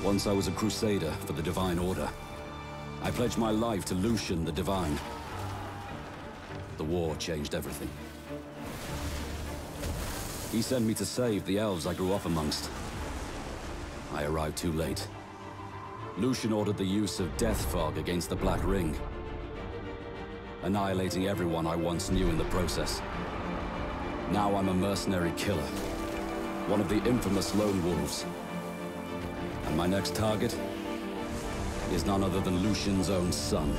Once I was a crusader for the Divine Order. I pledged my life to Lucian the Divine. The war changed everything. He sent me to save the elves I grew up amongst. I arrived too late. Lucian ordered the use of death fog against the Black Ring, annihilating everyone I once knew in the process. Now I'm a mercenary killer, one of the infamous Lone Wolves. And my next target is none other than Lucian's own son.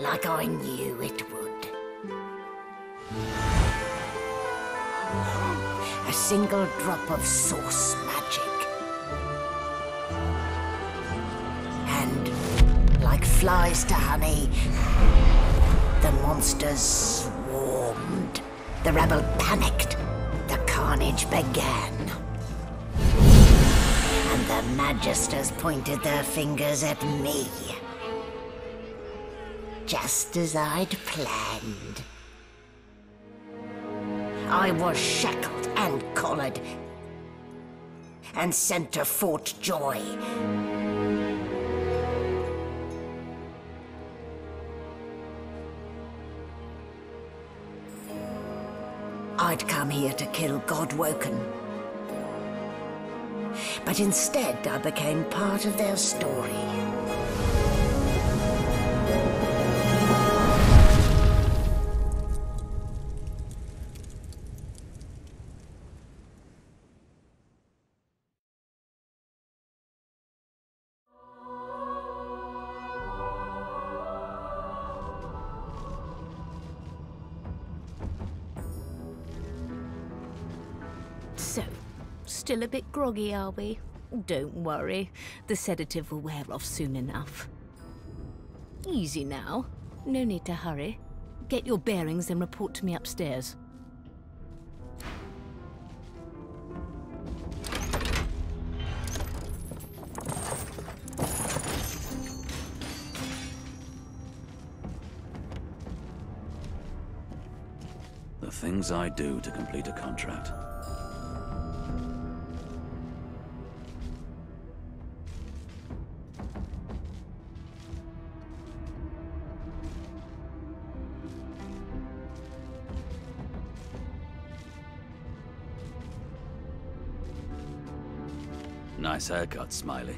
like I knew it would. A single drop of source magic. And, like flies to honey, the monsters swarmed. The rebel panicked. The carnage began. And the Magisters pointed their fingers at me. Just as I'd planned. I was shackled and collared, and sent to Fort Joy. I'd come here to kill Godwoken. But instead I became part of their story. So, still a bit groggy, are we? Don't worry, the sedative will wear off soon enough. Easy now, no need to hurry. Get your bearings and report to me upstairs. The things I do to complete a contract. Nice haircut, Smiley.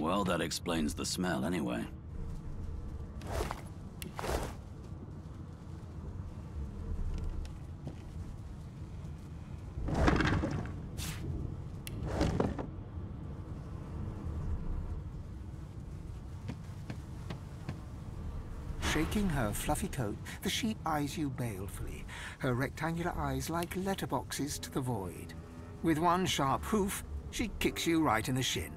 Well, that explains the smell anyway. Shaking her fluffy coat, the sheep eyes you balefully, her rectangular eyes like letterboxes to the void. With one sharp hoof, she kicks you right in the shin.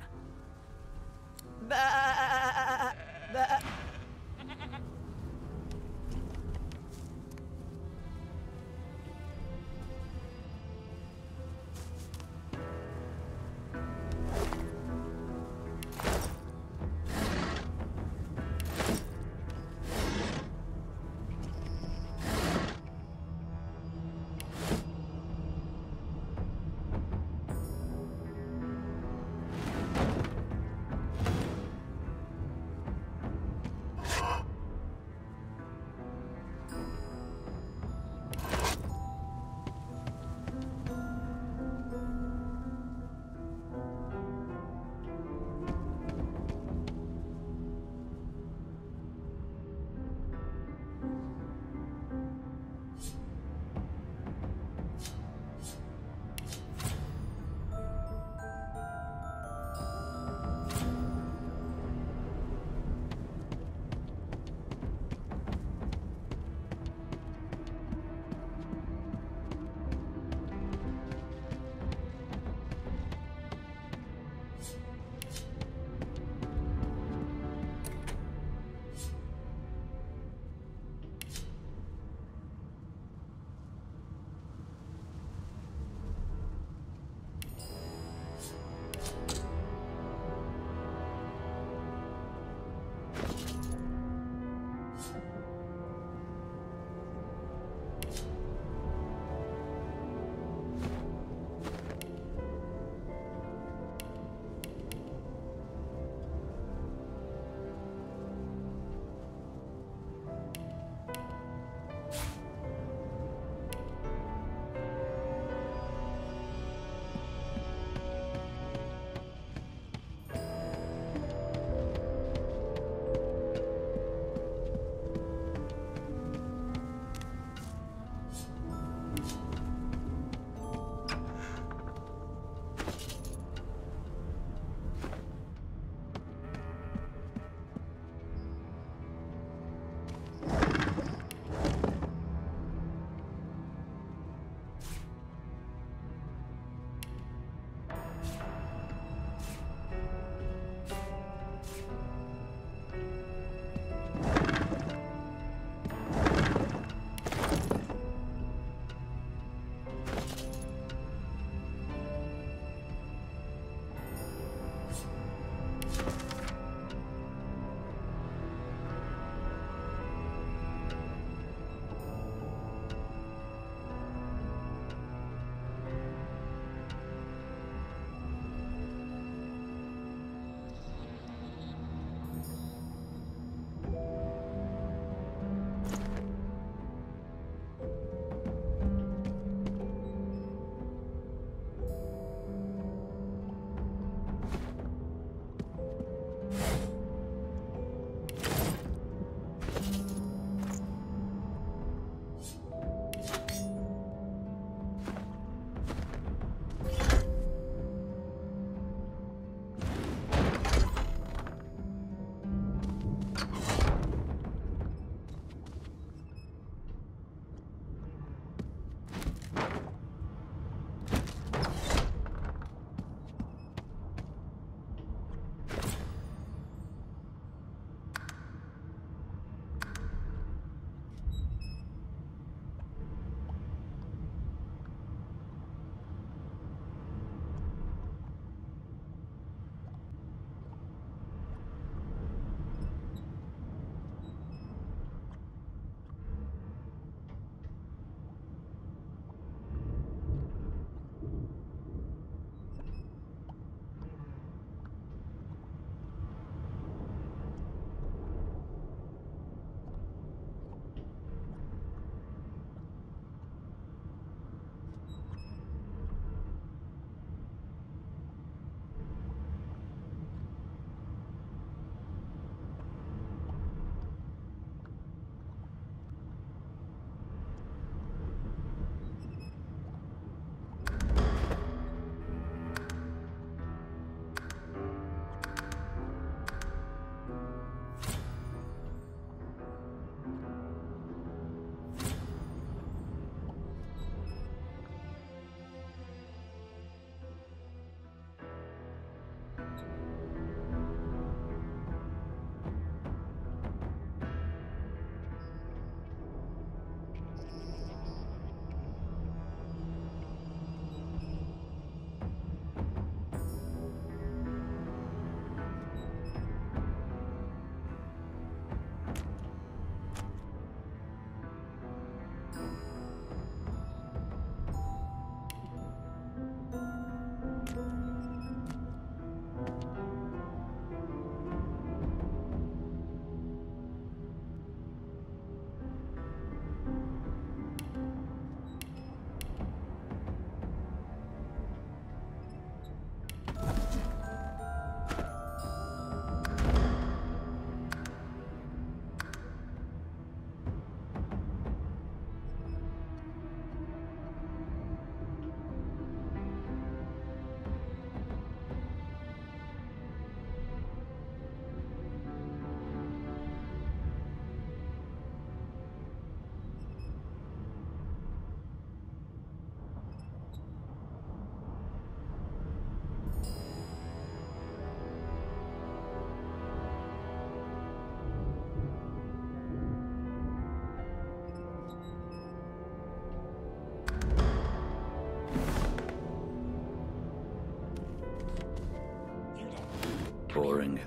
boring.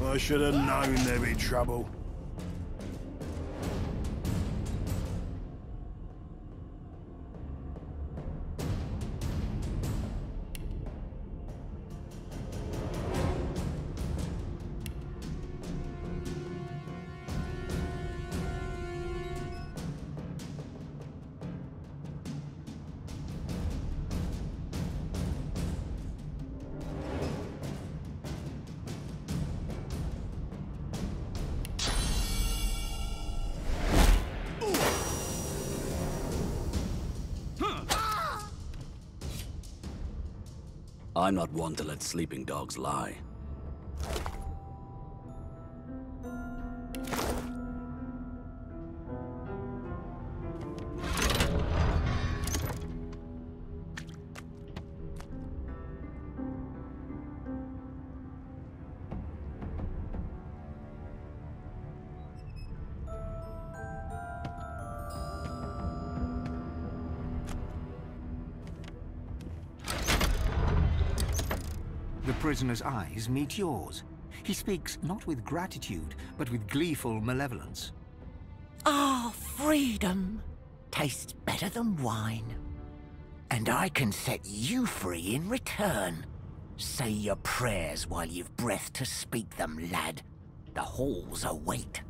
I should have known there'd be trouble. I'm not one to let sleeping dogs lie. The prisoner's eyes meet yours. He speaks not with gratitude, but with gleeful malevolence. Ah, freedom tastes better than wine. And I can set you free in return. Say your prayers while you've breath to speak them, lad. The halls await.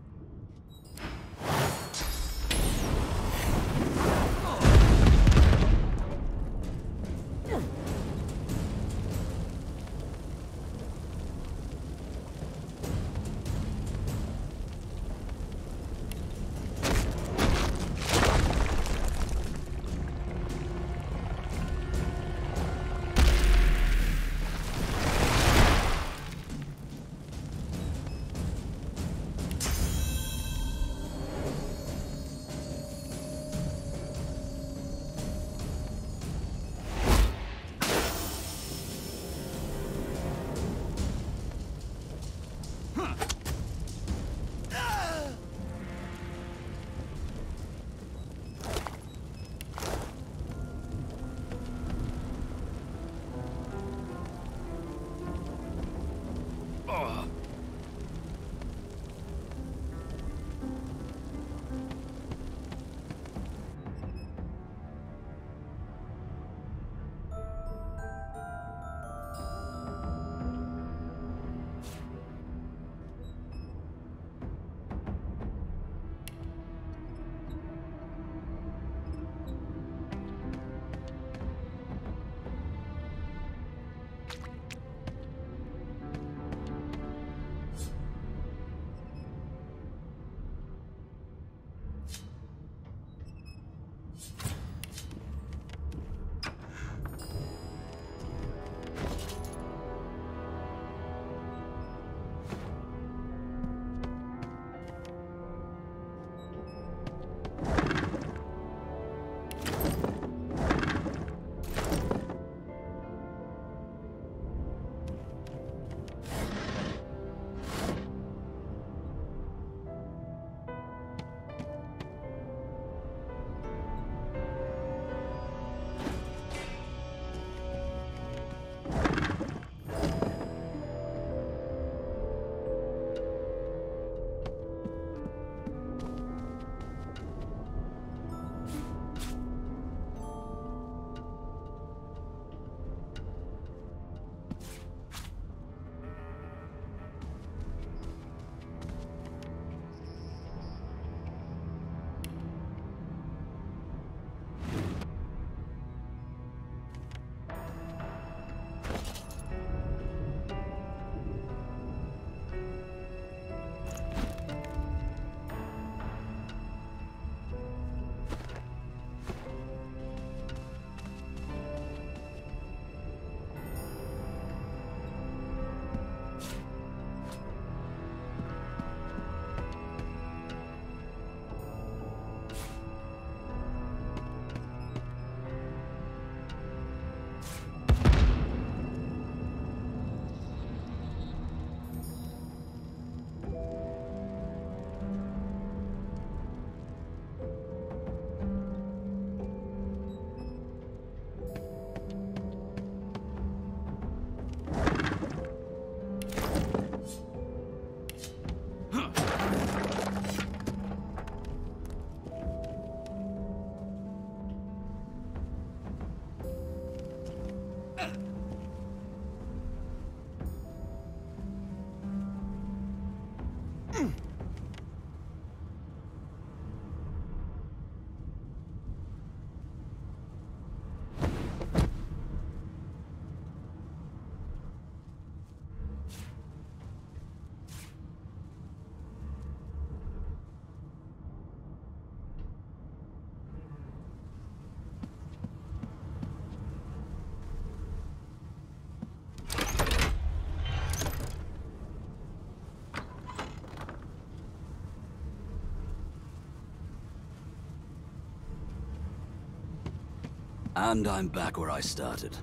And I'm back where I started.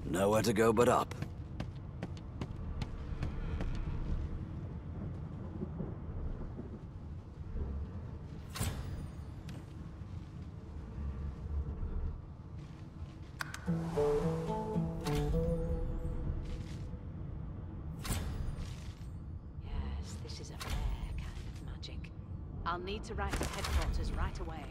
Nowhere to go but up. Yes, this is a rare kind of magic. I'll need to write to headquarters right away.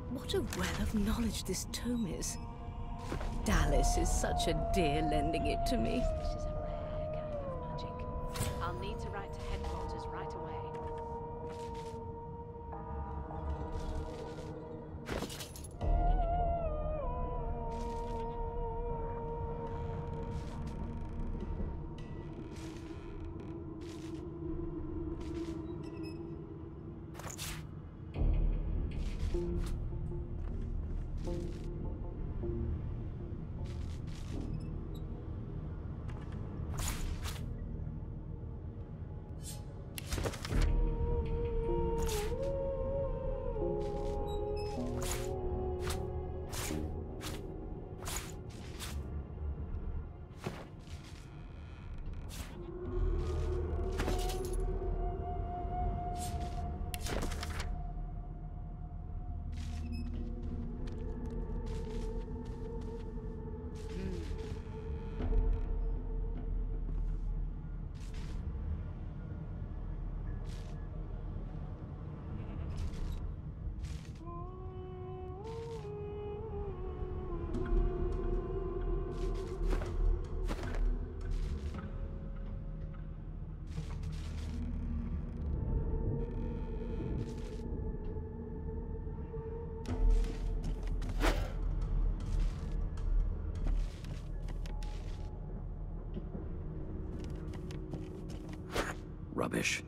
What a well of knowledge this tome is. Dallas is such a dear lending it to me. This is a rare kind of magic. I'll need to write to headquarters right away. Rubbish.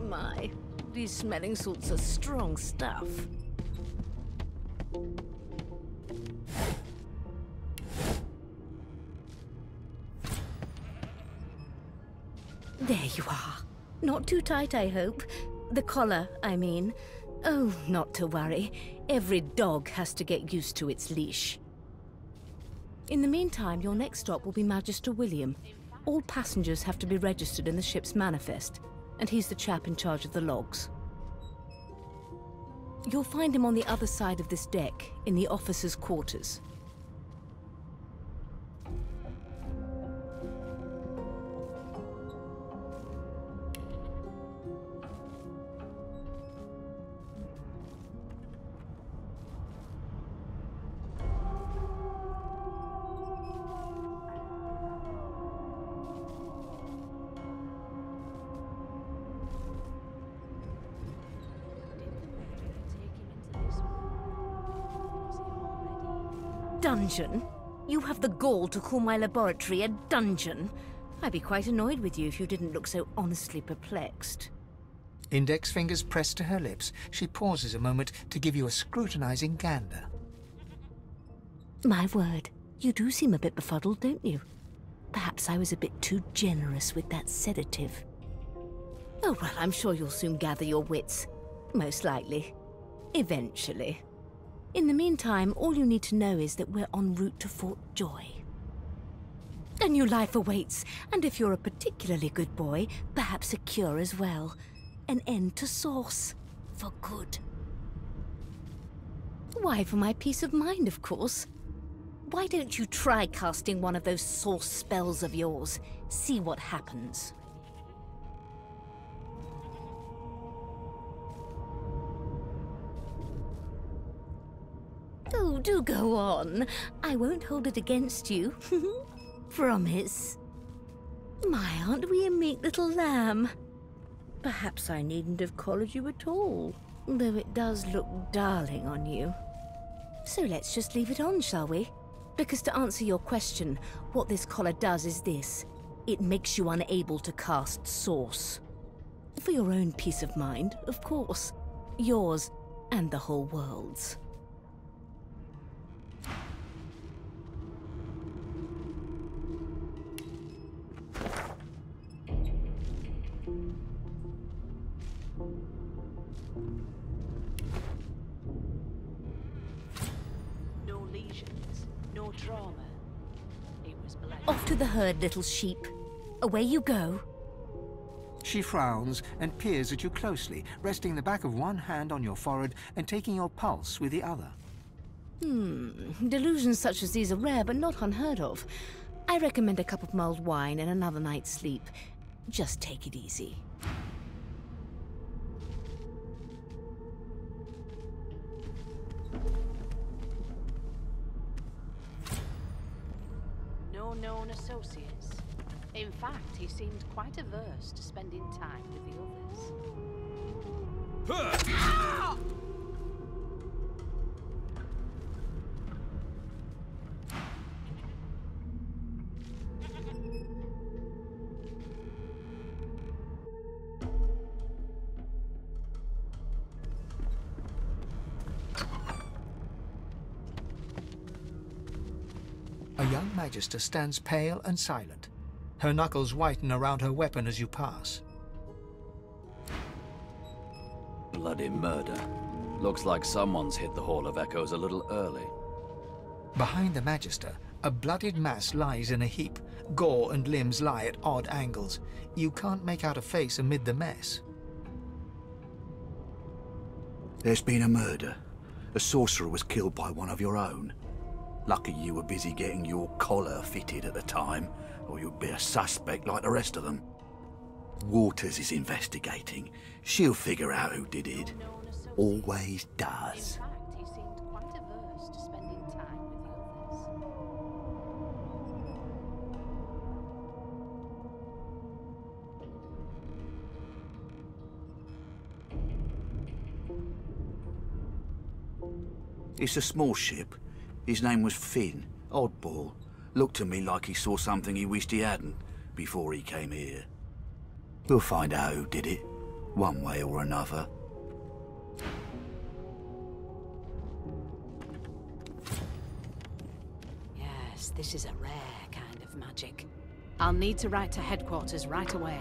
My, these smelling salts are strong stuff. There you are. Not too tight, I hope. The collar, I mean. Oh, not to worry. Every dog has to get used to its leash. In the meantime, your next stop will be Magister William. All passengers have to be registered in the ship's manifest, and he's the chap in charge of the logs. You'll find him on the other side of this deck, in the officers' quarters. Dungeon? You have the gall to call my laboratory a dungeon? I'd be quite annoyed with you if you didn't look so honestly perplexed. Index fingers pressed to her lips, she pauses a moment to give you a scrutinizing gander. My word, you do seem a bit befuddled, don't you? Perhaps I was a bit too generous with that sedative. Oh, well, I'm sure you'll soon gather your wits. Most likely. Eventually. In the meantime, all you need to know is that we're en route to Fort Joy. A new life awaits, and if you're a particularly good boy, perhaps a cure as well. An end to Source. For good. Why, for my peace of mind, of course. Why don't you try casting one of those Source spells of yours? See what happens. Oh, do go on. I won't hold it against you. Promise. My, aren't we a meek little lamb? Perhaps I needn't have collared you at all, though it does look darling on you. So let's just leave it on, shall we? Because to answer your question, what this collar does is this. It makes you unable to cast Source. For your own peace of mind, of course. Yours and the whole world's. No lesions, no trauma. It was blessed. Off to the herd, little sheep. Away you go. She frowns and peers at you closely, resting the back of one hand on your forehead and taking your pulse with the other. Delusions such as these are rare, but not unheard of. I recommend a cup of mulled wine and another night's sleep. Just take it easy. No known associates. In fact, he seemed quite averse to spending time with the others. A young magister stands pale and silent. Her knuckles whiten around her weapon as you pass. Bloody murder. Looks like someone's hit the Hall of Echoes a little early. Behind the magister, a bloodied mass lies in a heap. Gore and limbs lie at odd angles. You can't make out a face amid the mess. There's been a murder. A sorcerer was killed by one of your own. Lucky you were busy getting your collar fitted at the time, or you'd be a suspect like the rest of them. Waters is investigating. She'll figure out who did it. Always In does. fact, he seemed quite averse to spending time with the others. It's a small ship. His name was Finn. Oddball. Looked to me like he saw something he wished he hadn't before he came here. We'll find out who did it, one way or another. Yes, this is a rare kind of magic. I'll need to write to headquarters right away.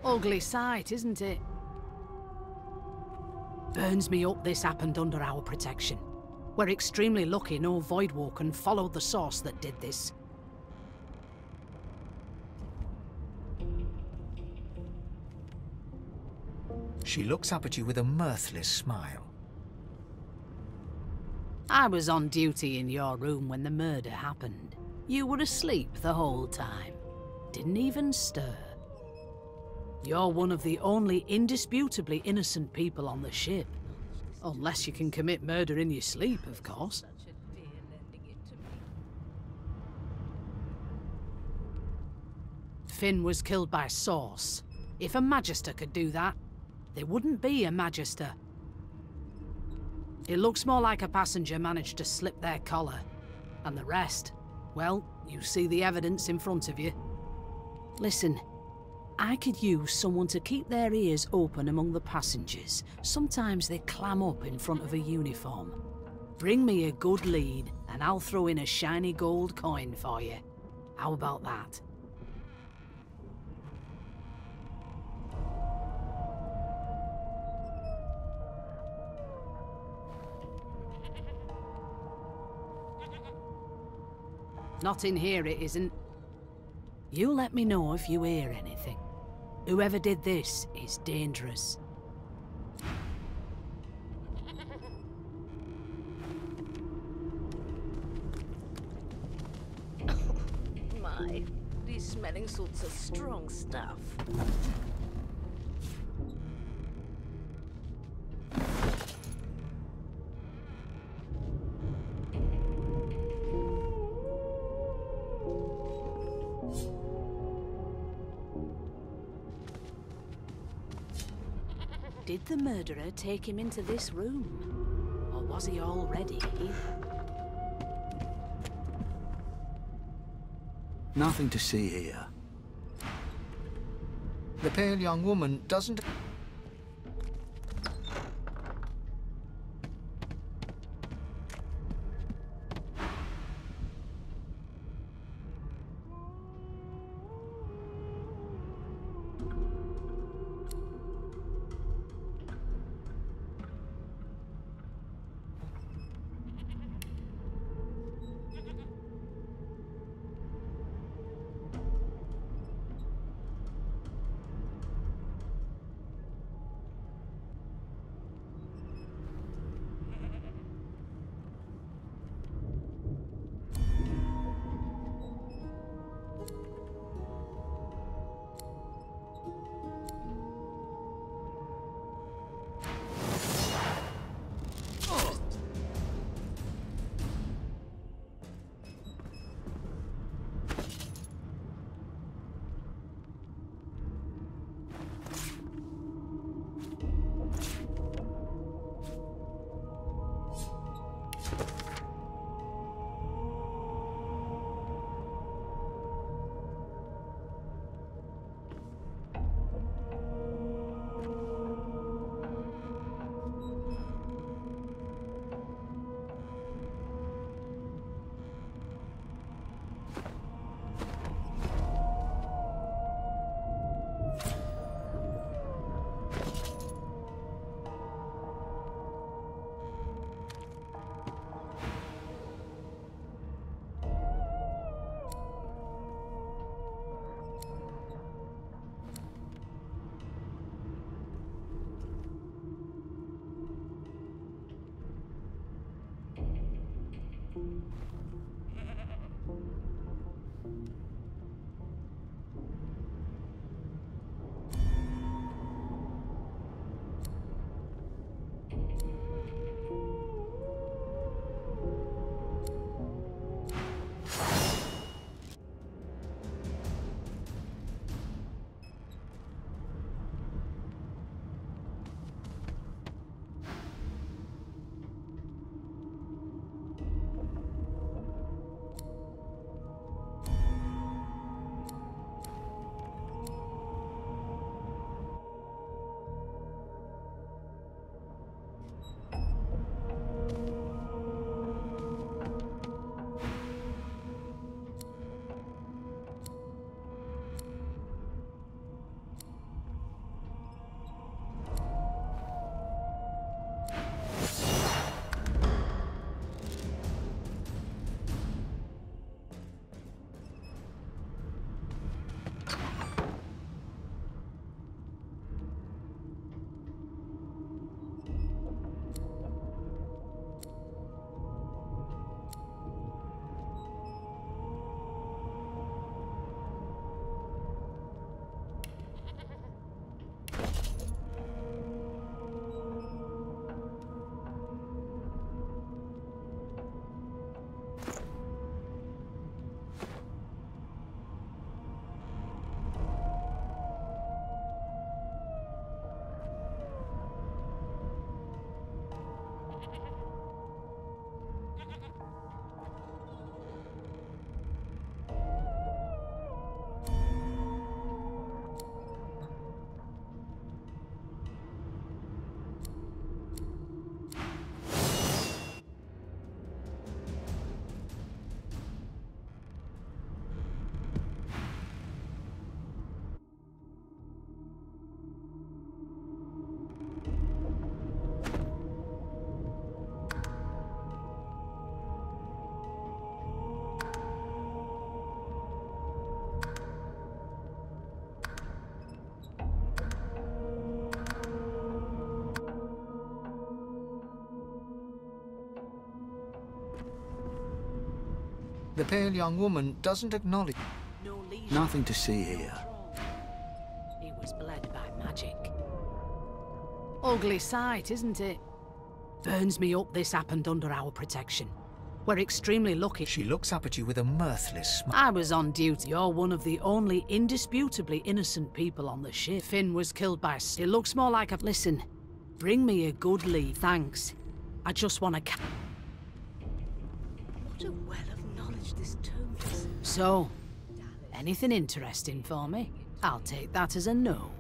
Ugly sight, isn't it? Burns me up this happened under our protection. We're extremely lucky no Voidwalker followed the source that did this. She looks up at you with a mirthless smile. I was on duty in your room when the murder happened. You were asleep the whole time. Didn't even stir. You're one of the only indisputably innocent people on the ship. Unless you can commit murder in your sleep, of course. Finn was killed by Source. If a Magister could do that, there wouldn't be a Magister. It looks more like a passenger managed to slip their collar. And the rest? Well, you see the evidence in front of you. Listen, I could use someone to keep their ears open among the passengers. Sometimes they clam up in front of a uniform. Bring me a good lead, and I'll throw in a shiny gold coin for you. How about that? Not in here, it isn't. You let me know if you hear anything. Whoever did this is dangerous. My, these smelling salts are strong stuff. Did the murderer take him into this room? Or was he already here? Nothing to see here. The pale young woman doesn't... The pale young woman doesn't acknowledge. No leisure. Nothing to see here. He was bled by magic. Ugly sight, isn't it? Burns me up this happened under our protection. We're extremely lucky. She looks up at you with a mirthless smile. I was on duty. You're one of the only indisputably innocent people on the ship. Finn was killed by... It looks more like a... Listen, bring me a good lead. Thanks. I just want to... What a well of knowledge this tome is. So, anything interesting for me? I'll take that as a no.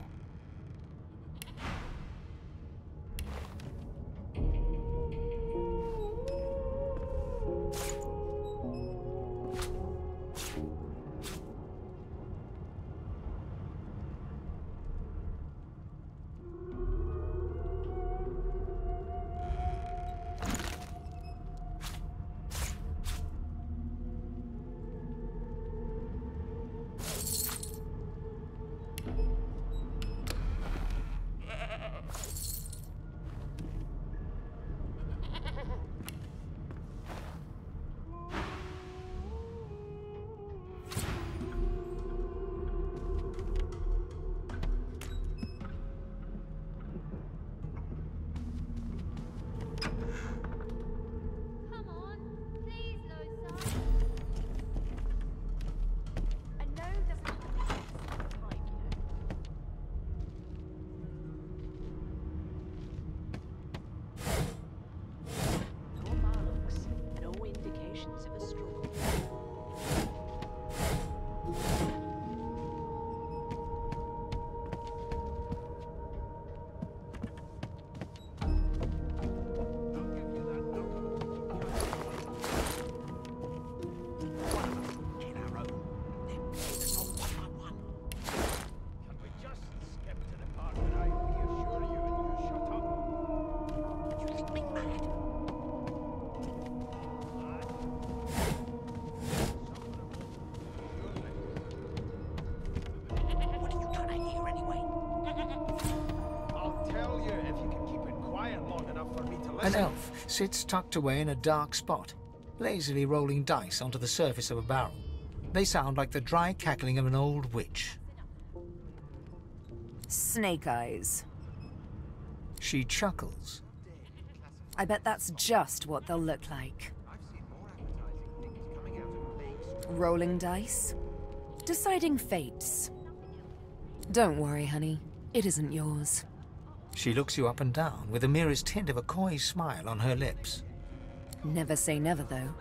An elf sits tucked away in a dark spot, lazily rolling dice onto the surface of a barrel. They sound like the dry cackling of an old witch. Snake eyes. She chuckles. I bet that's just what they'll look like. Rolling dice. Deciding fates. Don't worry, honey. It isn't yours. She looks you up and down with the merest hint of a coy smile on her lips. Never say never, though.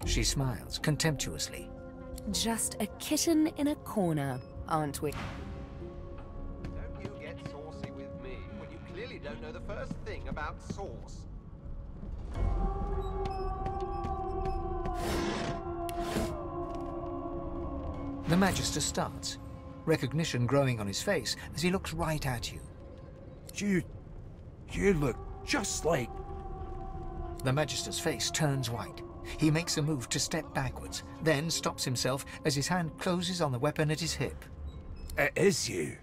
She smiles contemptuously. Just a kitten in a corner, aren't we? Don't you get saucy with me when you clearly don't know the first thing about sauce. The Magister starts, recognition growing on his face as he looks right at you. You look just like... The Magister's face turns white. He makes a move to step backwards, then stops himself as his hand closes on the weapon at his hip. It is you.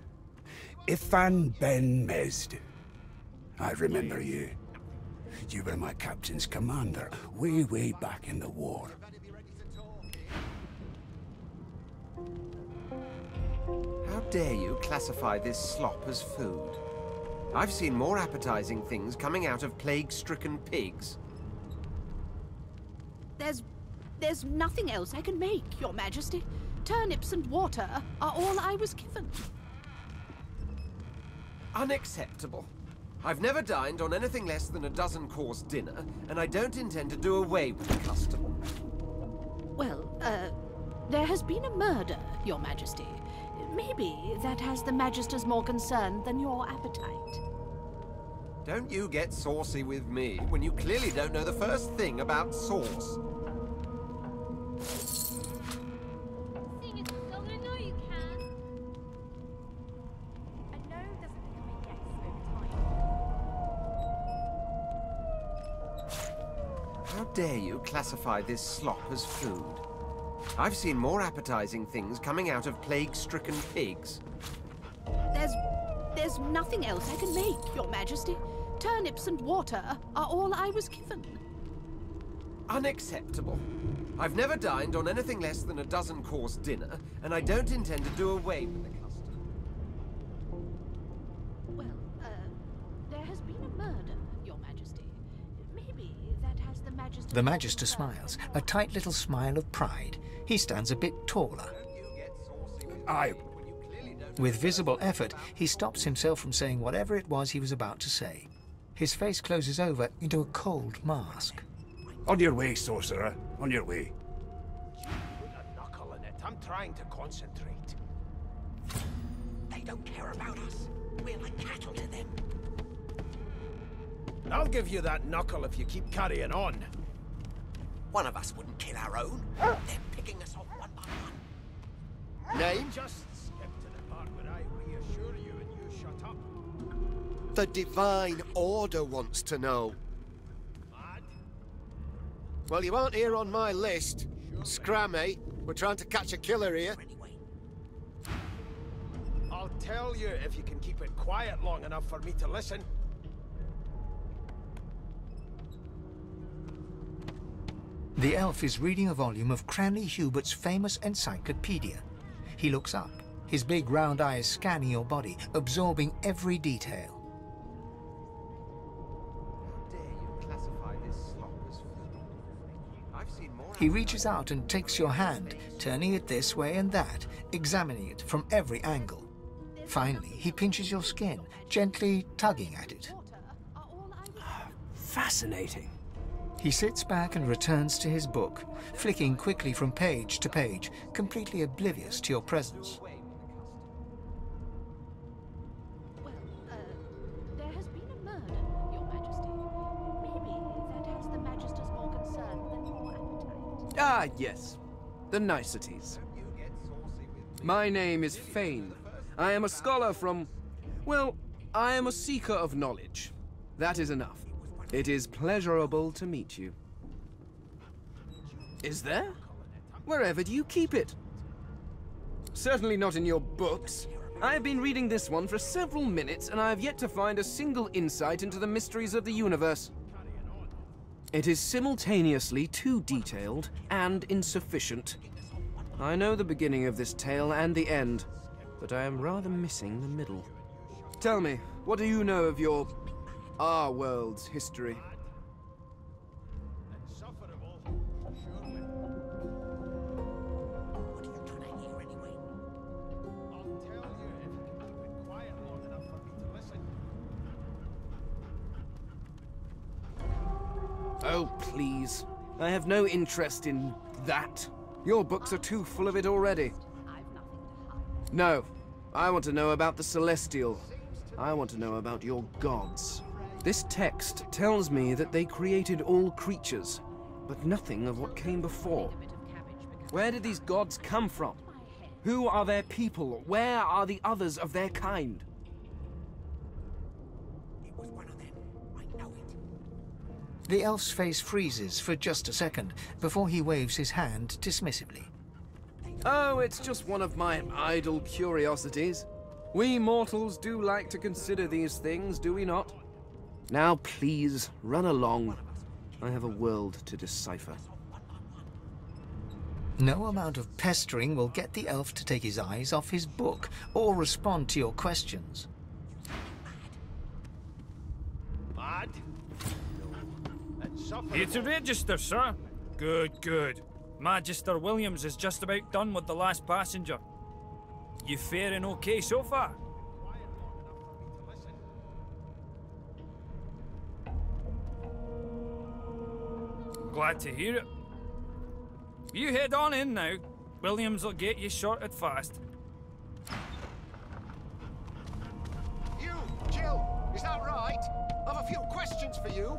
Ifan Ben Mesd. I remember you. You were my captain's commander way back in the war. How dare you classify this slop as food? I've seen more appetizing things coming out of plague-stricken pigs. There's nothing else I can make, Your Majesty. Turnips and water are all I was given. Unacceptable. I've never dined on anything less than a dozen-course dinner, and I don't intend to do away with the custom. Well, there has been a murder, Your Majesty. Maybe that has the Magisters more concerned than your appetite. Don't you get saucy with me when you clearly don't know the first thing about sauce. Sing a song, I know you can. A no doesn't become a yes over time. How dare you classify this slop as food? I've seen more appetizing things coming out of plague-stricken pigs. There's nothing else I can make, Your Majesty. Turnips and water are all I was given. Unacceptable. I've never dined on anything less than a dozen-course dinner, and I don't intend to do away with the custom. Well, there has been a murder, Your Majesty. Maybe that has the Magister... The Magister smiles, a tight little smile of pride. He stands a bit taller. With visible effort, he stops himself from saying whatever it was he was about to say. His face closes over into a cold mask. On your way, sorcerer. On your way. Put a knuckle in it. I'm trying to concentrate. They don't care about us. We're like cattle to them. I'll give you that knuckle if you keep carrying on. One of us wouldn't kill our own. They're picking us off one by one. Name? Just skip to the part where I reassure you and you shut up. The Divine Order wants to know. Mad? Well, you aren't here on my list. Scram, eh? We're trying to catch a killer here. I'll tell you if you can keep it quiet long enough for me to listen. The elf is reading a volume of Cranley Hubert's famous encyclopedia. He looks up, his big round eyes scanning your body, absorbing every detail. How dare you classify this slop as food? I've seen more... He reaches out and takes your hand, turning it this way and that, examining it from every angle. Finally, he pinches your skin, gently tugging at it. Fascinating. He sits back and returns to his book, flicking quickly from page to page, completely oblivious to your presence. Well, there has been a murder, Your Majesty. Maybe that has the Magisters more concerned than your appetite. Ah, yes. The niceties. My name is Fane. I am a scholar from... Well, I am a seeker of knowledge. That is enough. It is pleasurable to meet you. Is there? Wherever do you keep it? Certainly not in your books. I have been reading this one for several minutes, and I have yet to find a single insight into the mysteries of the universe. It is simultaneously too detailed and insufficient. I know the beginning of this tale and the end, but I am rather missing the middle. Tell me, what do you know of our world's history? Oh, please. I have no interest in that. Your books are too full of it already. No. I want to know about the Celestial. I want to know about your gods. This text tells me that they created all creatures, but nothing of what came before. Where did these gods come from? Who are their people? Where are the others of their kind? It was one of them. I know it. The elf's face freezes for just a second before he waves his hand dismissively. Oh, it's just one of my idle curiosities. We mortals do like to consider these things, do we not? Now, please, run along. I have a world to decipher. No amount of pestering will get the elf to take his eyes off his book or respond to your questions. Mad? Here to register, sir. Good, good. Magister Williams is just about done with the last passenger. You faring okay so far? Glad to hear it. You head on in now. Williams will get you sorted fast. You, Jill, is that right? I've a few questions for you.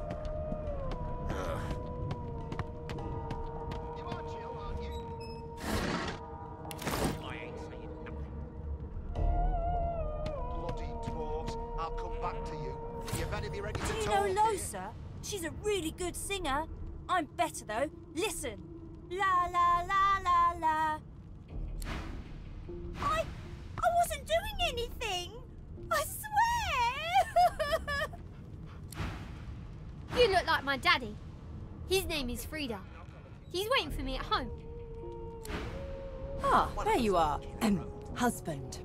You are Jill, aren't you? I ain't saying nothing. Bloody dwarves, I'll come back to you. You better be ready to talk. Tino Losa, she's a really good singer. I'm better though. Listen. La la la la la. I wasn't doing anything. I swear. You look like my daddy. His name is Frida. He's waiting for me at home. Ah, there you are. Husband.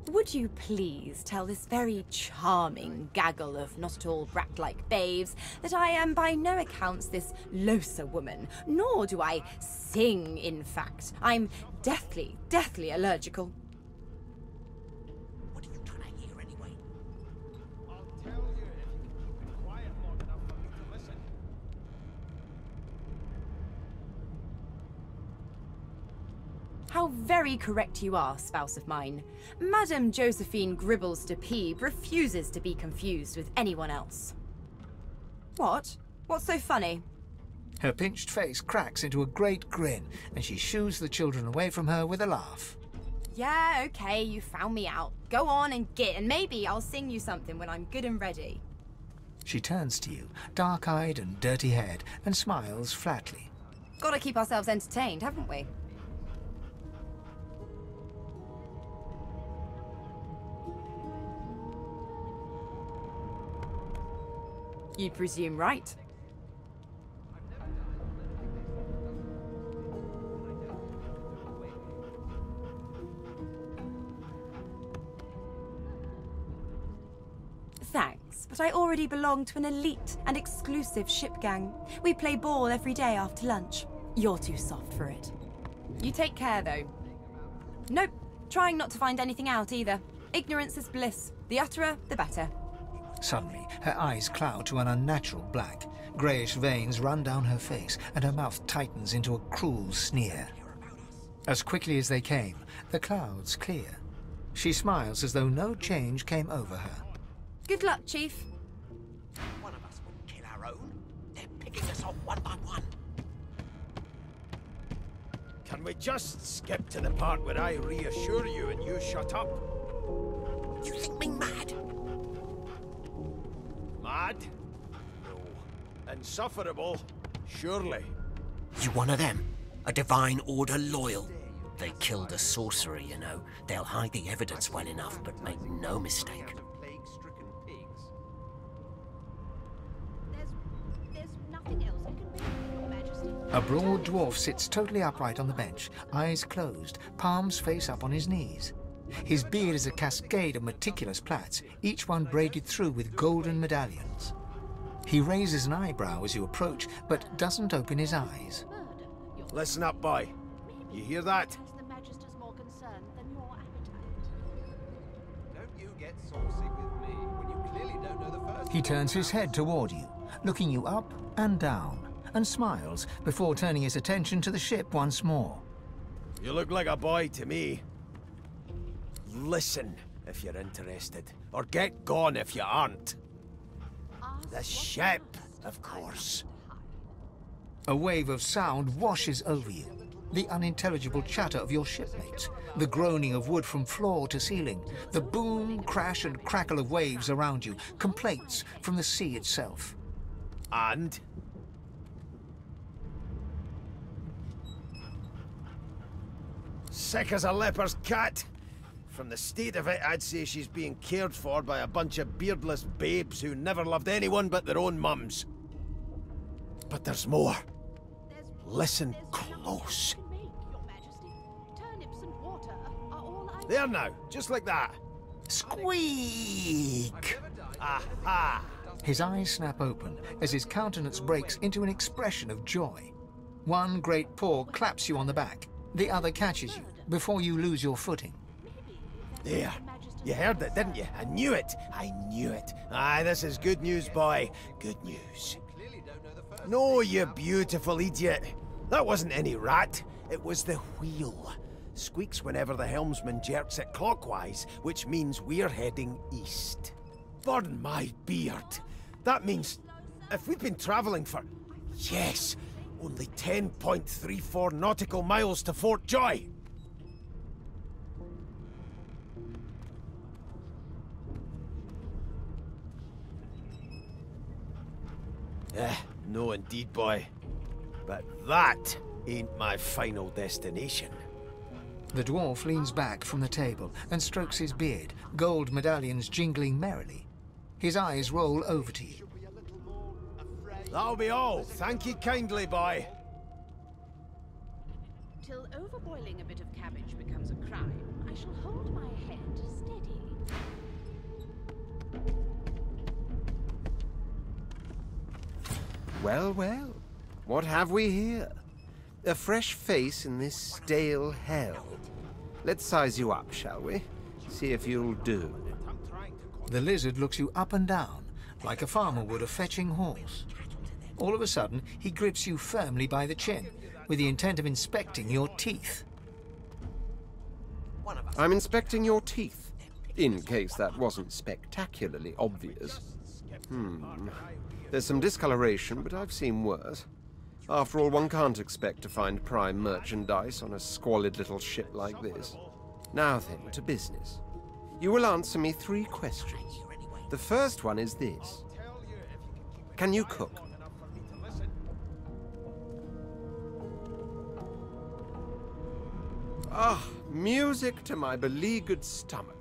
Would you please tell this very charming gaggle of not-at-all brat-like babes that I am by no accounts this loaser woman, nor do I sing, in fact. I'm deathly, deathly allergical. What are you trying to hear anyway? I'll tell you if you can keep it quiet long enough for me to listen. How very correct you are, spouse of mine. Madame Josephine Gribbles de Peeb refuses to be confused with anyone else. What? What's so funny? Her pinched face cracks into a great grin, and she shoos the children away from her with a laugh. Yeah, okay, you found me out. Go on and git, and maybe I'll sing you something when I'm good and ready. She turns to you, dark-eyed and dirty-haired, and smiles flatly. Gotta keep ourselves entertained, haven't we? You'd presume right. Thanks, but I already belong to an elite and exclusive ship gang. We play ball every day after lunch. You're too soft for it. You take care, though. Nope, trying not to find anything out either. Ignorance is bliss. The utterer, the better. Suddenly, her eyes cloud to an unnatural black. Greyish veins run down her face, and her mouth tightens into a cruel sneer. As quickly as they came, the clouds clear. She smiles as though no change came over her. Good luck, Chief. One of us wouldn't kill our own. They're picking us off one by one. Can we just skip to the part where I reassure you and you shut up? You think me mad? Mad? No. Insufferable? Surely. You one of them? A divine order loyal? They killed a sorcerer, you know. They'll hide the evidence well enough, but make no mistake. There's nothing else I can do, Your Majesty. A broad dwarf sits totally upright on the bench, eyes closed, palms face up on his knees. His beard is a cascade of meticulous plaits, each one braided through with golden medallions. He raises an eyebrow as you approach, but doesn't open his eyes. Listen up, boy. You hear that? The Magister's more concerned than your appetite. Don't you get saucy with me when you clearly don't know the first. He turns his head toward you, looking you up and down, and smiles before turning his attention to the ship once more. You look like a boy to me. Listen if you're interested, or get gone if you aren't. The ship, of course. A wave of sound washes over you. The unintelligible chatter of your shipmates, the groaning of wood from floor to ceiling, the boom, crash and crackle of waves around you, complaints from the sea itself. And? Sick as a leper's cat. From the state of it, I'd say she's being cared for by a bunch of beardless babes who never loved anyone but their own mums. But there's more. Listen close. There now, just like that. Squeak! Aha! His eyes snap open as his countenance breaks into an expression of joy. One great paw claps you on the back. The other catches you before you lose your footing. There. You heard it, didn't you? I knew it. I knew it. Aye, this is good news, boy. Good news. No, you beautiful idiot. That wasn't any rat. It was the wheel. Squeaks whenever the helmsman jerks it clockwise, which means we're heading east. Burn my beard. That means if we've been traveling for, yes, only 10.34 nautical miles to Fort Joy. No indeed, boy. But that ain't my final destination. The dwarf leans back from the table and strokes his beard, gold medallions jingling merrily. His eyes roll over to you. That'll be all. Thank you kindly, boy. Till overboiling a bit of cabbage becomes a crime, I shall hold my head steady. Well, well. What have we here? A fresh face in this stale hell. Let's size you up, shall we? See if you'll do. The lizard looks you up and down, like a farmer would a fetching horse. All of a sudden, he grips you firmly by the chin, with the intent of inspecting your teeth. I'm inspecting your teeth, in case that wasn't spectacularly obvious. There's some discoloration, but I've seen worse. After all, one can't expect to find prime merchandise on a squalid little ship like this. Now then, to business. You will answer me 3 questions. The first one is this. Can you cook? Ah, music to my beleaguered stomach.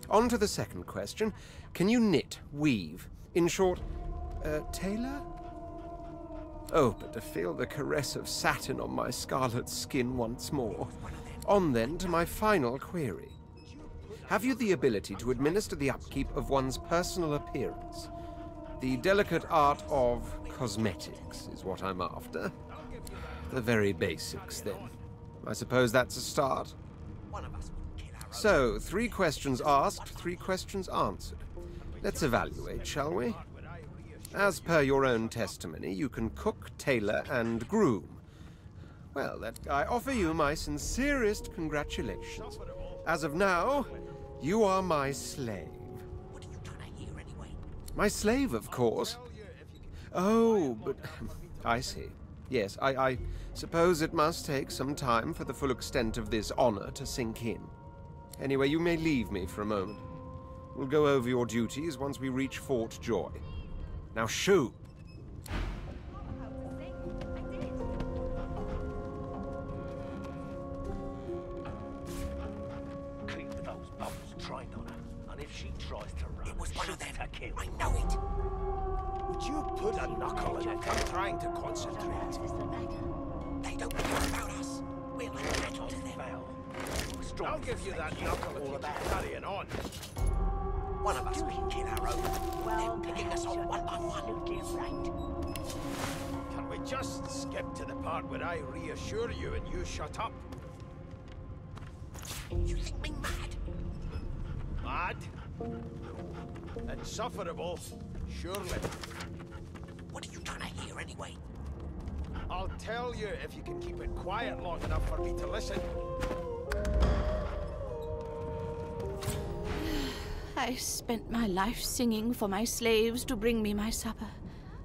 On to the second question. Can you knit, weave? In short, tailor? Oh, but to feel the caress of satin on my scarlet skin once more. On then to my final query. Have you the ability to administer the upkeep of one's personal appearance? The delicate art of cosmetics is what I'm after. The very basics, then. I suppose that's a start. So, 3 questions asked, 3 questions answered. Let's evaluate, shall we? As per your own testimony, you can cook, tailor, and groom. Well, I offer you my sincerest congratulations. As of now, you are my slave. What are you trying to hear anyway? My slave, of course. Oh, but I see. Yes, I suppose it must take some time for the full extent of this honor to sink in. Anyway, you may leave me for a moment. We'll go over your duties once we reach Fort Joy. Now shoot! Keep those bolts trained on her, and if she tries to run, it was one of them. I know it. Would you put a knuckle in it? I'm trying to concentrate. They don't care about us. We're like cattle to them. I'll give you that knuckle if you keep carrying on. One of us will kill our own. They're picking us off one by one. Can we just skip to the part where I reassure you and you shut up? You think me mad? Mad? Insufferable, surely. What are you trying to hear anyway? I'll tell you if you can keep it quiet long enough for me to listen. I spent my life singing for my slaves to bring me my supper.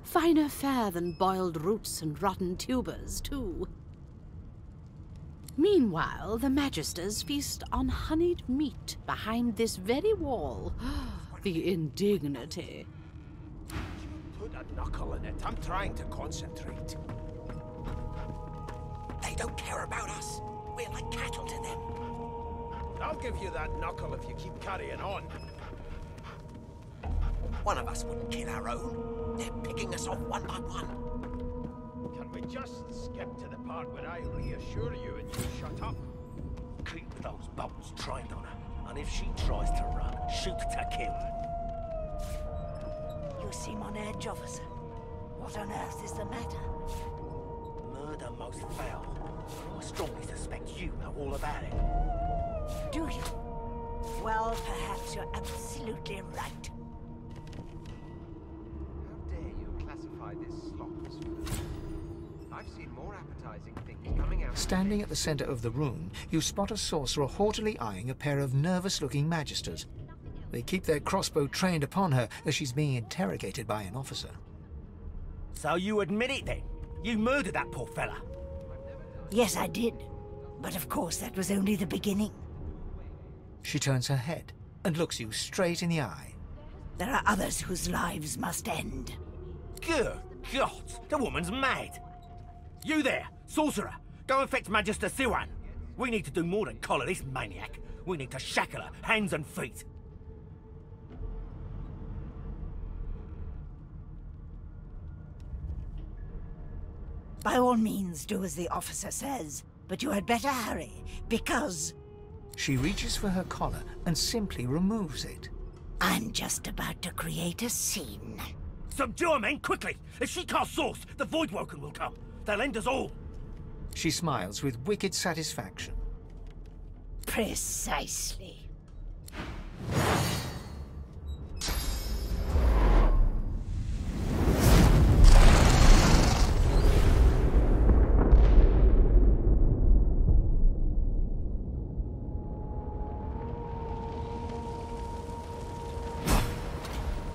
Finer fare than boiled roots and rotten tubers, too. Meanwhile, the Magisters feast on honeyed meat behind this very wall. The indignity. Put a knuckle in it. I'm trying to concentrate. They don't care about us. We're like cattle to them. I'll give you that knuckle if you keep carrying on. One of us wouldn't kill our own. They're picking us off one by one. Can we just skip to the part where I reassure you and you shut up? Keep those bolts trained on her, and if she tries to run, shoot to kill. You seem on edge, officer. What on earth is the matter? Murder most foul. I strongly suspect you know all about it. Do you? Well, perhaps you're absolutely right. I've seen more appetizing things coming out. Standing at the center of the room, you spot a sorcerer haughtily eyeing a pair of nervous-looking magisters. They keep their crossbow trained upon her as she's being interrogated by an officer. So you admit it then? You murdered that poor fella? Yes, I did. But of course, that was only the beginning. She turns her head and looks you straight in the eye. There are others whose lives must end. Good God, the woman's mad. You there, sorcerer, go and fetch Magister Siwan. We need to do more than collar this maniac. We need to shackle her, hands and feet. By all means, do as the officer says. But you had better hurry, because... She reaches for her collar and simply removes it. I'm just about to create a scene. Subdue her men, quickly! If she casts source, the Voidwoken will come. They'll end us all. She smiles with wicked satisfaction. Precisely.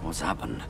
What's happened?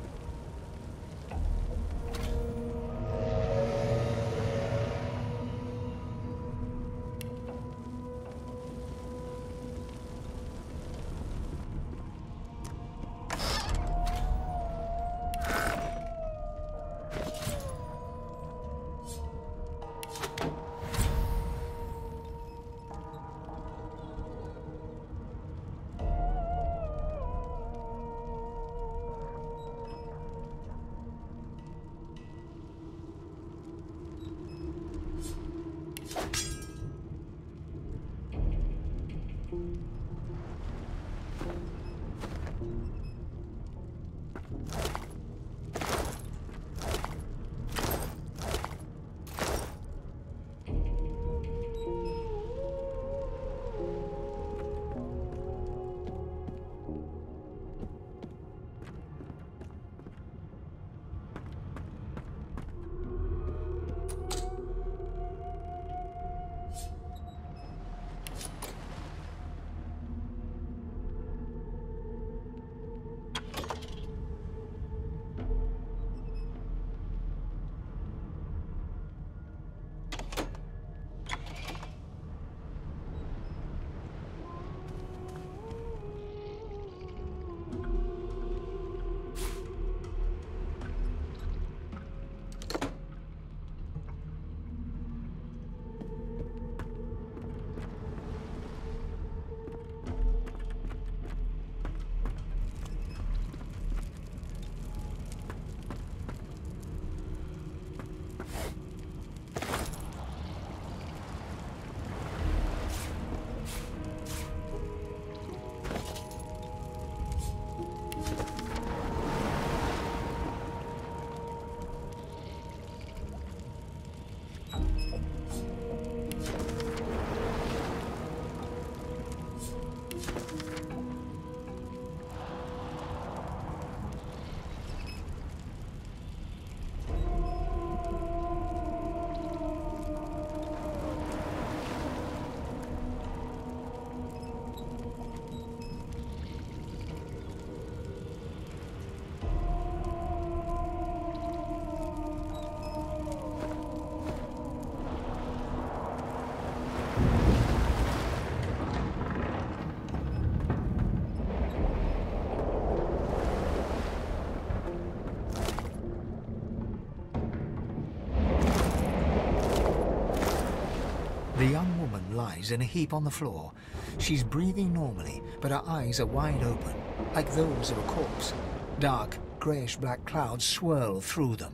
The young woman lies in a heap on the floor. She's breathing normally, but her eyes are wide open, like those of a corpse. Dark, greyish-black clouds swirl through them.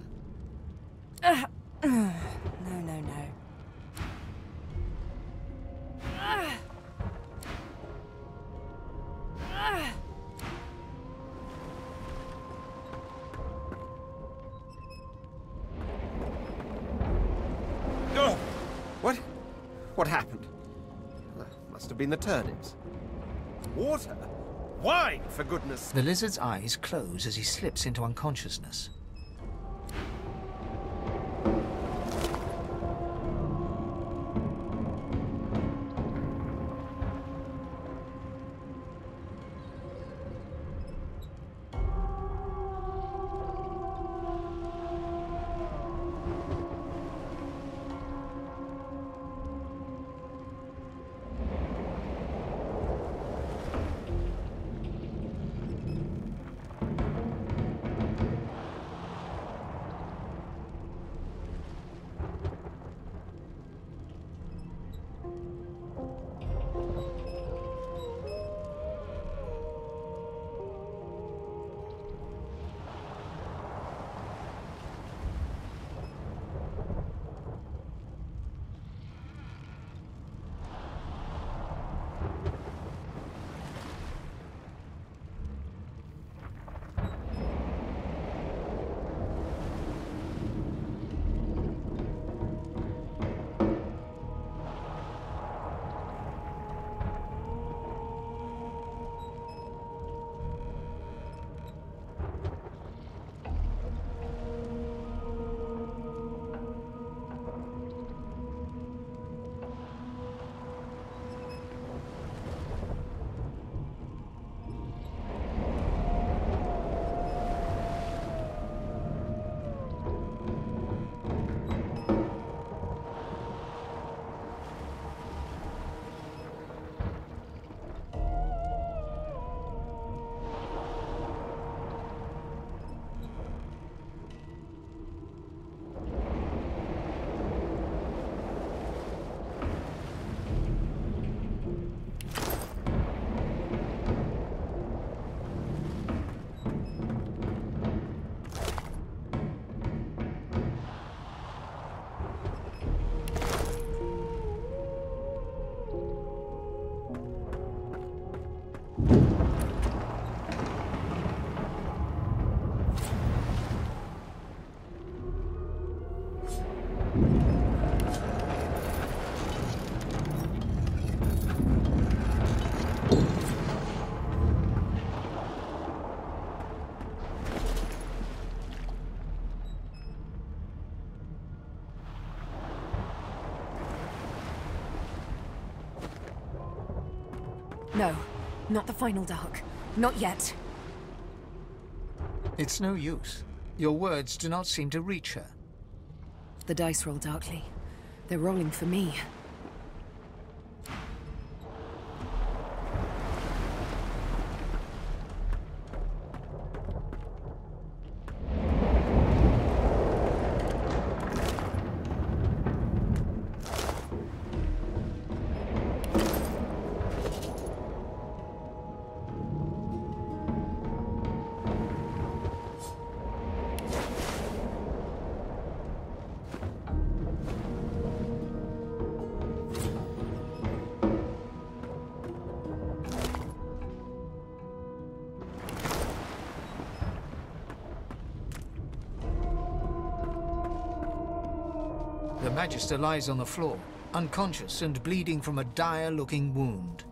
No. What happened? Must have been the turnips. Water? Wine, for goodness! The lizard's eyes close as he slips into unconsciousness. No, not the final dark. Not yet. It's no use. Your words do not seem to reach her. The dice roll darkly. They're rolling for me. The Magister lies on the floor, unconscious and bleeding from a dire-looking wound.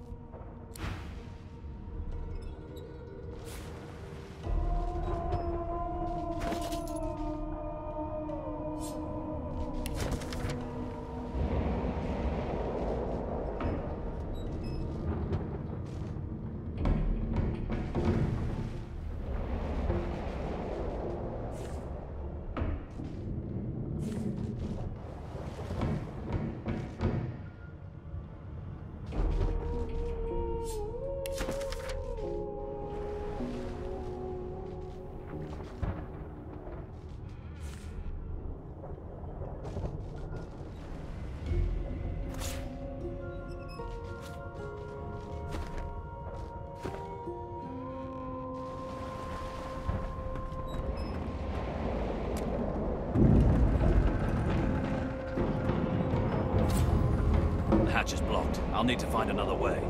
The hatch is blocked. I'll need to find another way.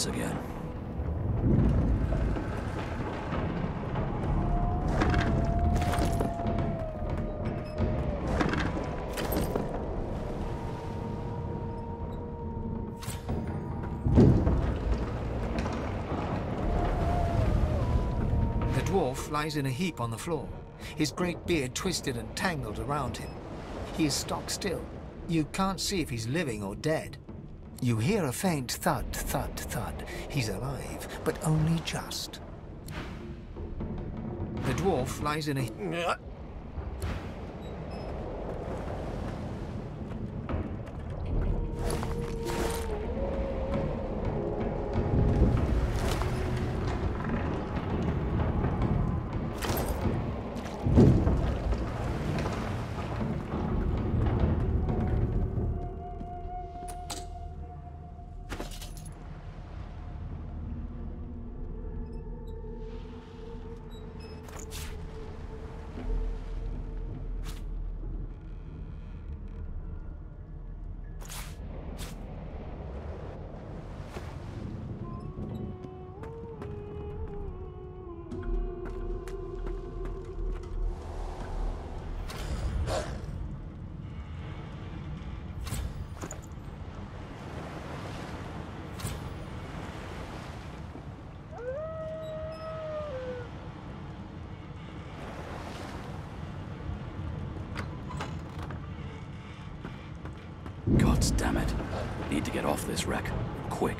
Again. The dwarf lies in a heap on the floor, his great beard twisted and tangled around him. He is stock still. You can't see if he's living or dead. You hear a faint thud, thud, thud. He's alive, but only just. The dwarf lies in a... Guards, damn it. Need to get off this wreck. Quick.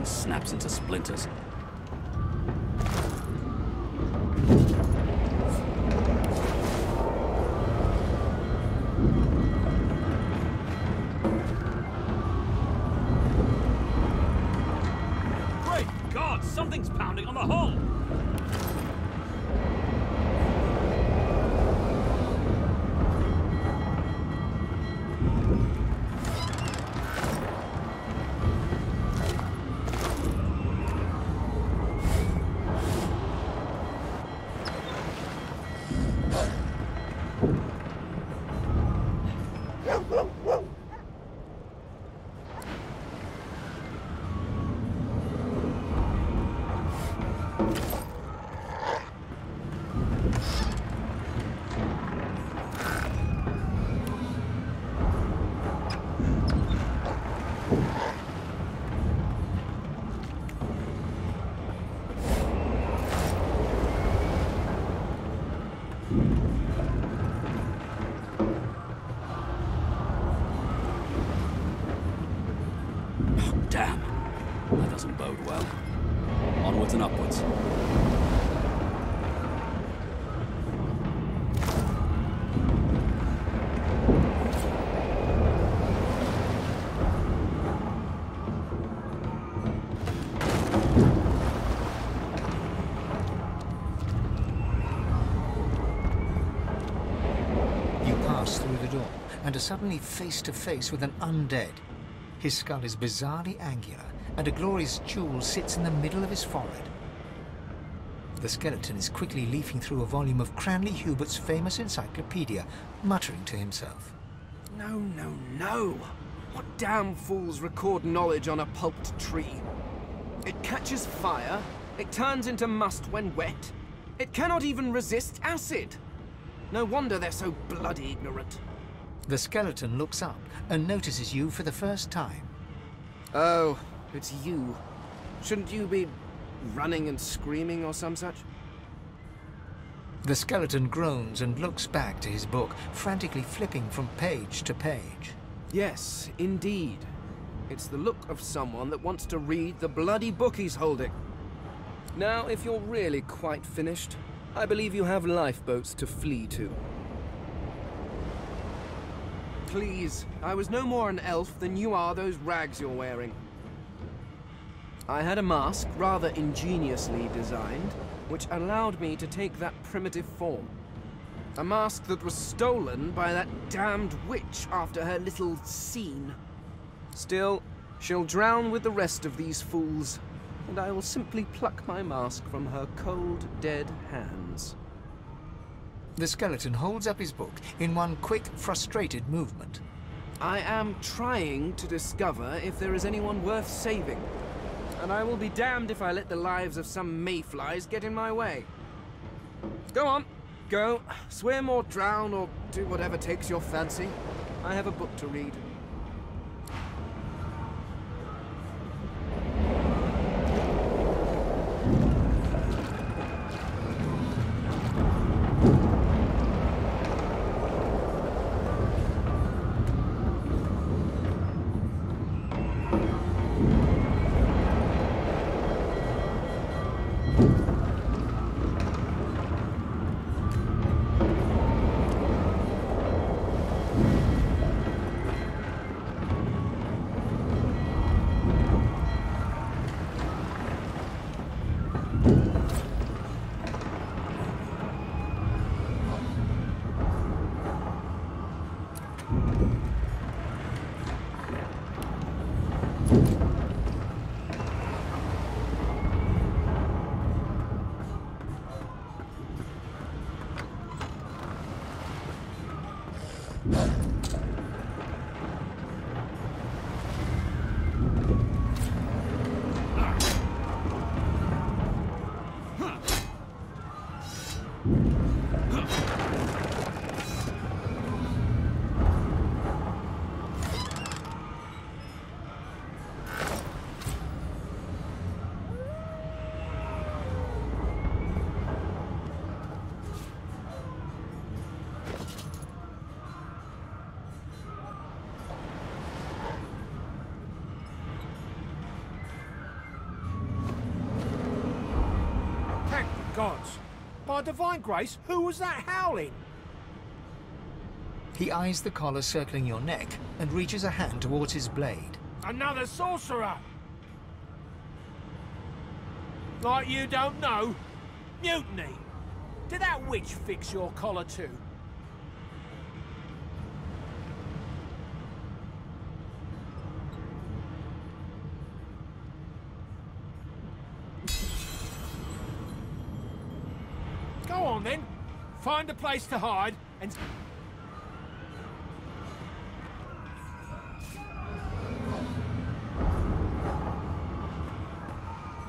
Snaps into splinters. Great God! Something's pounding on the hull! Damn. That doesn't bode well. Onwards and upwards. You pass through the door and are suddenly face to face with an undead. His skull is bizarrely angular, and a glorious jewel sits in the middle of his forehead. The skeleton is quickly leafing through a volume of Cranley Hubert's famous encyclopedia, muttering to himself. No, no, no! What damn fools record knowledge on a pulped tree? It catches fire, it turns into must when wet, it cannot even resist acid! No wonder they're so bloody ignorant. The skeleton looks up and notices you for the first time. Oh, it's you. Shouldn't you be running and screaming or some such? The skeleton groans and looks back to his book, frantically flipping from page to page. Yes, indeed. It's the look of someone that wants to read the bloody book he's holding. Now, if you're really quite finished, I believe you have lifeboats to flee to. Please, I was no more an elf than you are those rags you're wearing. I had a mask, rather ingeniously designed, which allowed me to take that primitive form. A mask that was stolen by that damned witch after her little scene. Still, she'll drown with the rest of these fools, and I will simply pluck my mask from her cold, dead hands. The skeleton holds up his book in one quick, frustrated movement. I am trying to discover if there is anyone worth saving, and I will be damned if I let the lives of some mayflies get in my way. Go on, go, swim or drown or do whatever takes your fancy. I have a book to read. gods! By divine grace, who was that howling? He eyes the collar circling your neck and reaches a hand towards his blade. Another sorcerer! Like you don't know? Mutiny! Did that witch fix your collar too? Go on then. Find a place to hide and...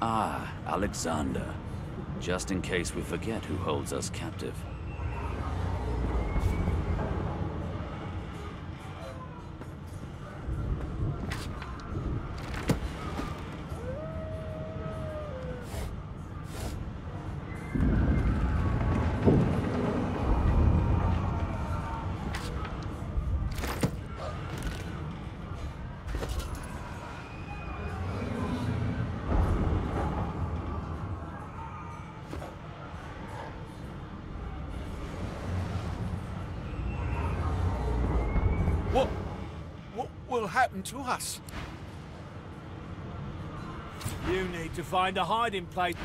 Ah, Alexander. Just in case we forget who holds us captive. What will happen to us? You need to find a hiding place.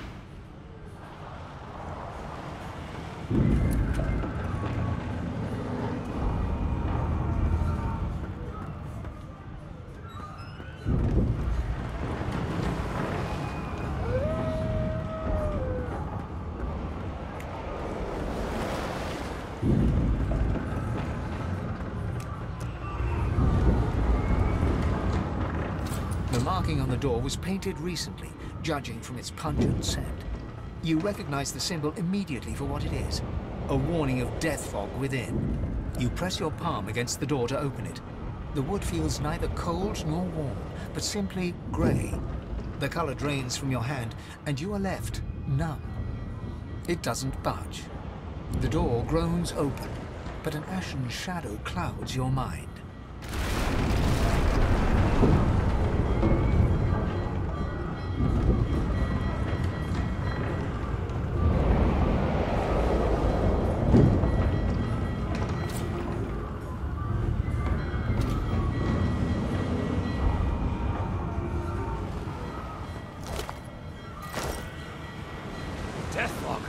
The marking on the door was painted recently, judging from its pungent scent. You recognize the symbol immediately for what it is, a warning of death fog within. You press your palm against the door to open it. The wood feels neither cold nor warm, but simply grey. The color drains from your hand, and you are left numb. It doesn't budge. The door groans open, but an ashen shadow clouds your mind. Deathlock!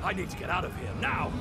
I need to get out of here now!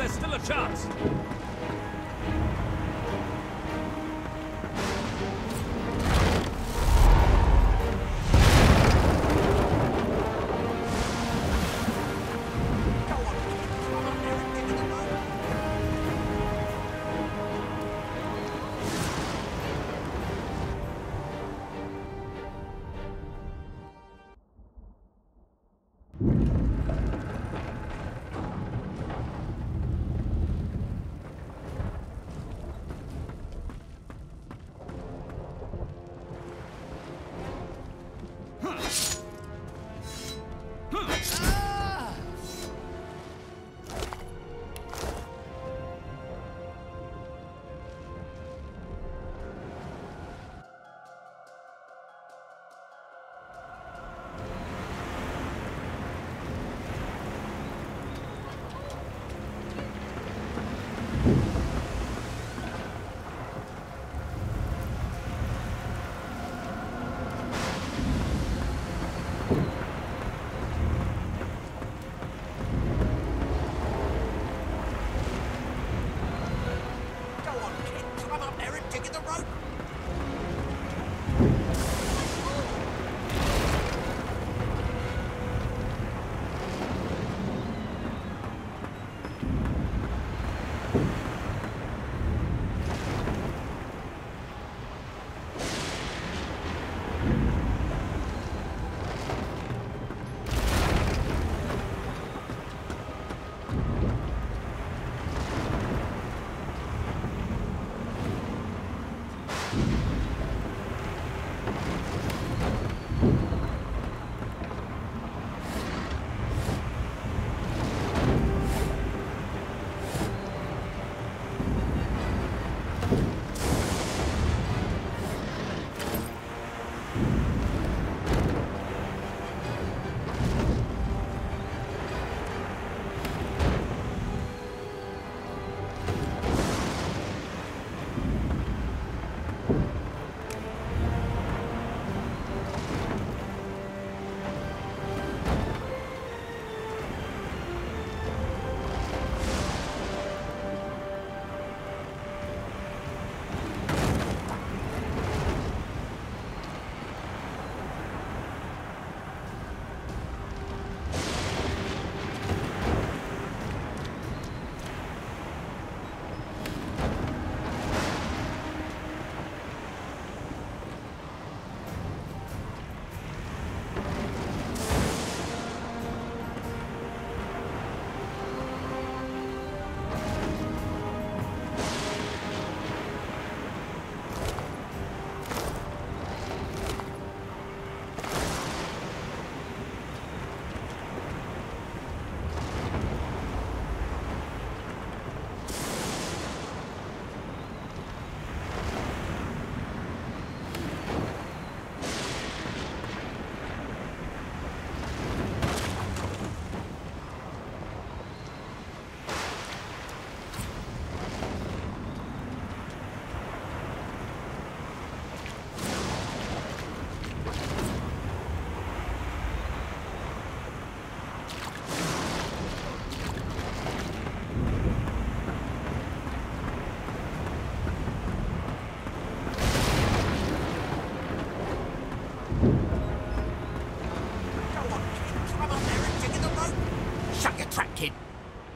there's still a chance.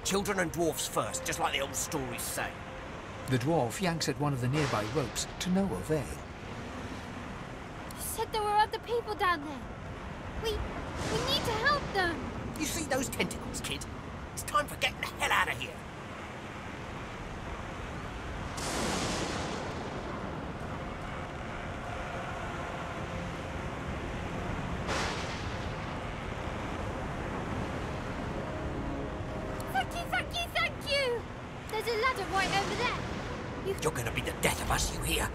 Children and dwarfs first, just like the old stories say. The dwarf yanks at one of the nearby ropes to no avail. You said there were other people down there. We need to help them. You see those tentacles, kid? It's time for getting the hell out of here. Thank you! There's a ladder right over there. You're gonna be the death of us, you hear?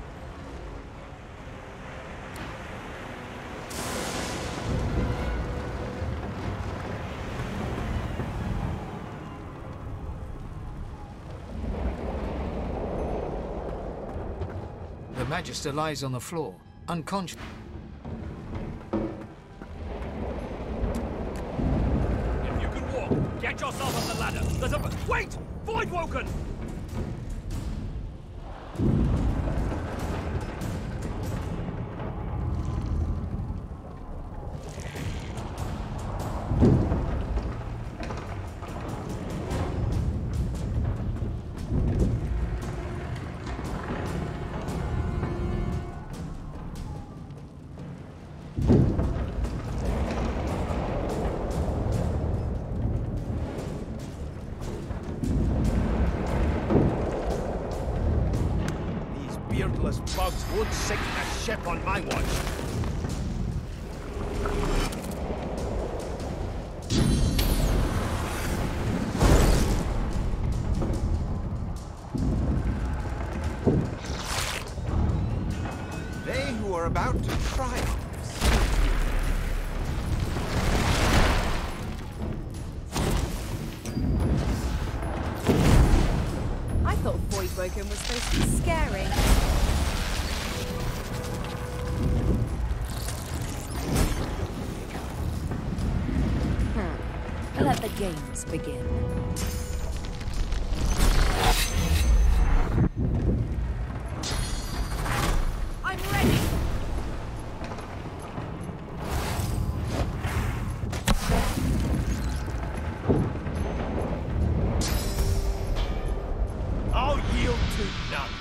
The Magister lies on the floor, unconscious. If you can walk, get yourself on the ladder. ladder. There's a... Wait! Voidwoken! Bugs won't sink a ship on my watch. They who are about to triumph. I thought Voidwoken was supposed to be scary. Let the games begin. I'm ready! I'll yield to none.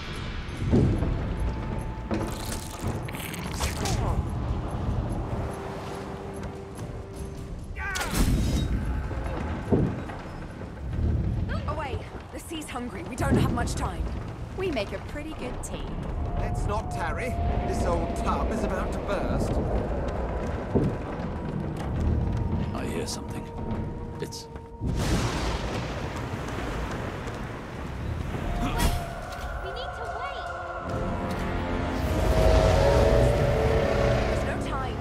Hungry. We don't have much time. We make a pretty good team. Let's not tarry. This old tub is about to burst. I hear something. It's... We need to wait. There's no time.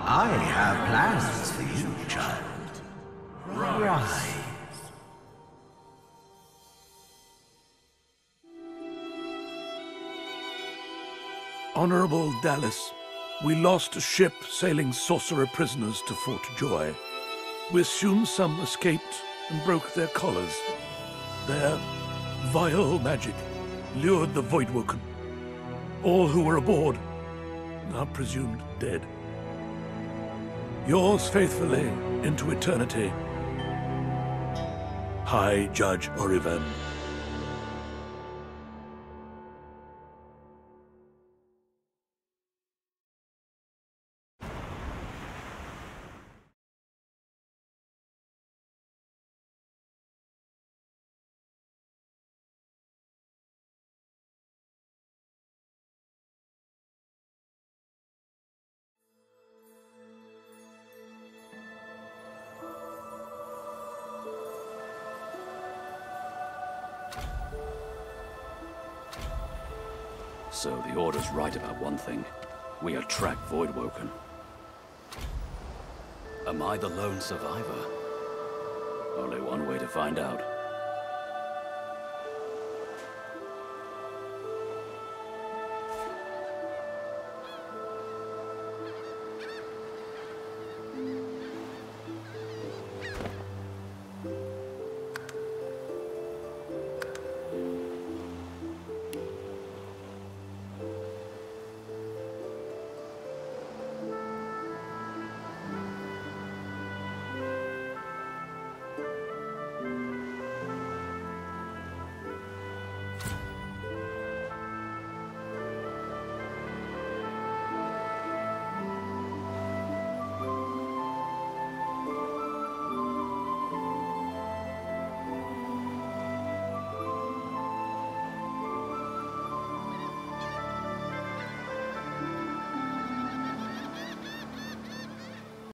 I have plans for you, child. Rise. Honorable Dallas, we lost a ship sailing sorcerer prisoners to Fort Joy. We assume some escaped and broke their collars. Their vile magic lured the Voidwoken. All who were aboard are presumed dead. Yours faithfully into eternity, High Judge Oriven. So the Order's right about one thing. We attract Voidwoken. Am I the lone survivor? Only one way to find out.